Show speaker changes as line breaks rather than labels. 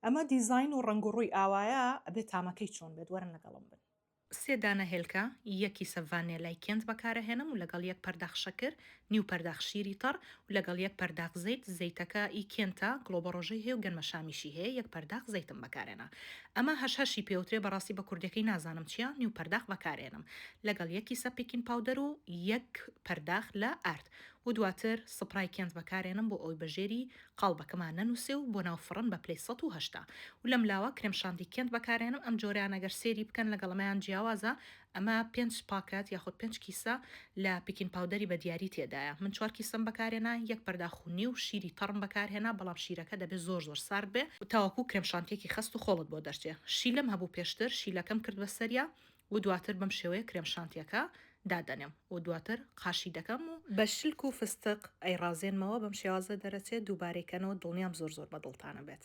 ئەمە دیزاین و ڕنگڕووی ئاوایە ئەبێت تامەکەی چۆن بێت وەرن لەگەڵم بن.
سێ دانە هێلکە یەکی سەڤانێ لای کێنت بەکارەهێنم و لەگەڵ یەک پەرداخ شەکر نیو پەرداخ شیری تەڕ و لەگەڵ یەک پەرداخ زەیت زەیتەکە ئی کێنتە گلۆبەڕۆژەی هەیە و گەنمە شامیشی هەیە یەک پەرداخ زەیتم بەکارێنە ئەمە هەشی پێوترێ بەڕاستی بە کوردەکەی نازانم چییە نیو پەرداخ بەکارێنم لەگەڵ یەکی سەپێکین پاودەر و یەک پەرداخ لە ئارد و دواتر سپرای کێنت بەکارێنم بۆ ئەوی بەژێری قاڵبەکەمان نەنووسێ و بۆ ناوفڕن بە پلەی ١٨ و لەم لاوە کرێمشاندی کێنت بەکارێنم ئەم جۆریان ئەگەر سێری بکەن لەگەڵەمەیان جیاوازە ئەمە 5 پاکات یاخود 5 کیسە لە پیکین پاودەری بە دیاری تێدایە من 4 کیسم بەکارێنە یەک پەرداخونی و شیری تەڕم بەکارهێنا بەڵام شیرەکە دەبێت زۆر سارد بێ و تاوەکو کرێمشانتێکی خست و خۆڵت بۆ دەرچێ شیلم هەبوو پێشتر شیلەکەم کرد بە سەریا و دواتر بەم شێوەیە کرێمشانتیەکە دادەنێم و دواتر قاشی دەکەم و بە شلک و فستق ئەی ڕازێنمەوە بەم شێوازە دەرەچێت دووبارێکەنەوە دڵنیام زۆر بەدڵتانە بێت.